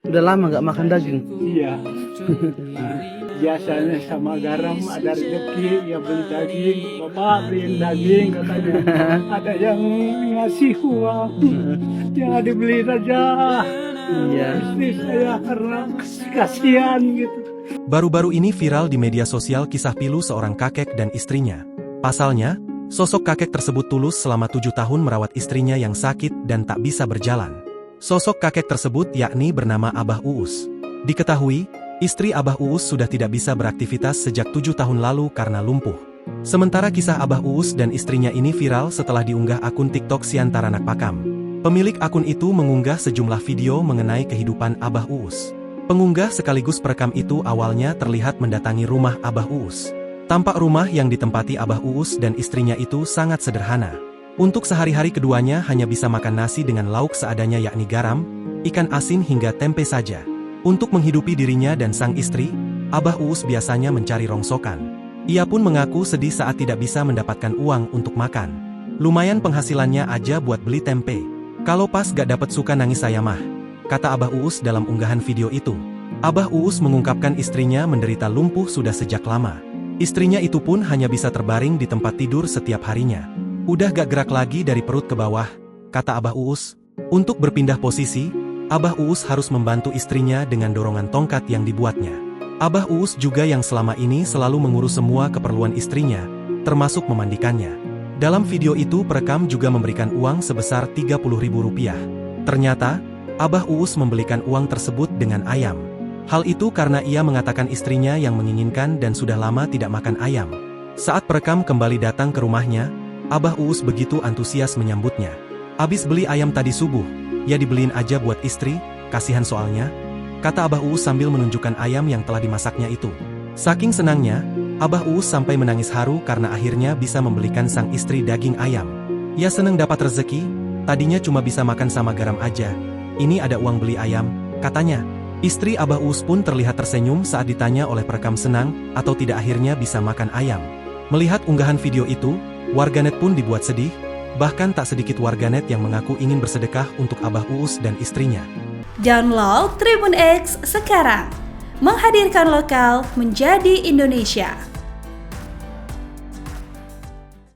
Udah lama nggak makan daging? Iya. Nah, biasanya sama garam ada rezeki ya beli daging, bapak beliin daging katanya. Ada yang ngasih uang, ya dibeli saja. Iya. Istri saya karena kasihan gitu. Baru-baru ini viral di media sosial kisah pilu seorang kakek dan istrinya. Pasalnya, sosok kakek tersebut tulus selama 7 tahun merawat istrinya yang sakit dan tak bisa berjalan. Sosok kakek tersebut yakni bernama Abah Uus. Diketahui, istri Abah Uus sudah tidak bisa beraktivitas sejak 7 tahun lalu karena lumpuh. Sementara kisah Abah Uus dan istrinya ini viral setelah diunggah akun TikTok Siantara Anak Pakam. Pemilik akun itu mengunggah sejumlah video mengenai kehidupan Abah Uus. Pengunggah sekaligus perekam itu awalnya terlihat mendatangi rumah Abah Uus. Tampak rumah yang ditempati Abah Uus dan istrinya itu sangat sederhana. Untuk sehari-hari keduanya hanya bisa makan nasi dengan lauk seadanya yakni garam, ikan asin hingga tempe saja. Untuk menghidupi dirinya dan sang istri, Abah Uus biasanya mencari rongsokan. Ia pun mengaku sedih saat tidak bisa mendapatkan uang untuk makan. Lumayan penghasilannya aja buat beli tempe. Kalau pas gak dapet suka nangis saya mah, kata Abah Uus dalam unggahan video itu. Abah Uus mengungkapkan istrinya menderita lumpuh sudah sejak lama. Istrinya itu pun hanya bisa terbaring di tempat tidur setiap harinya. Udah gak gerak lagi dari perut ke bawah, kata Abah Uus. Untuk berpindah posisi, Abah Uus harus membantu istrinya dengan dorongan tongkat yang dibuatnya. Abah Uus juga yang selama ini selalu mengurus semua keperluan istrinya, termasuk memandikannya. Dalam video itu perekam juga memberikan uang sebesar Rp30.000. Ternyata, Abah Uus membelikan uang tersebut dengan ayam. Hal itu karena ia mengatakan istrinya yang menginginkan dan sudah lama tidak makan ayam. Saat perekam kembali datang ke rumahnya, Abah Uus begitu antusias menyambutnya. Abis beli ayam tadi subuh, ya dibeliin aja buat istri, kasihan soalnya, kata Abah Uus sambil menunjukkan ayam yang telah dimasaknya itu. Saking senangnya, Abah Uus sampai menangis haru karena akhirnya bisa membelikan sang istri daging ayam. Ia seneng dapat rezeki, tadinya cuma bisa makan sama garam aja. Ini ada uang beli ayam, katanya. Istri Abah Uus pun terlihat tersenyum saat ditanya oleh perekam senang atau tidak akhirnya bisa makan ayam. Melihat unggahan video itu, warganet pun dibuat sedih, bahkan tak sedikit warganet yang mengaku ingin bersedekah untuk Abah Uus dan istrinya. Download Tribun X sekarang, menghadirkan lokal menjadi Indonesia.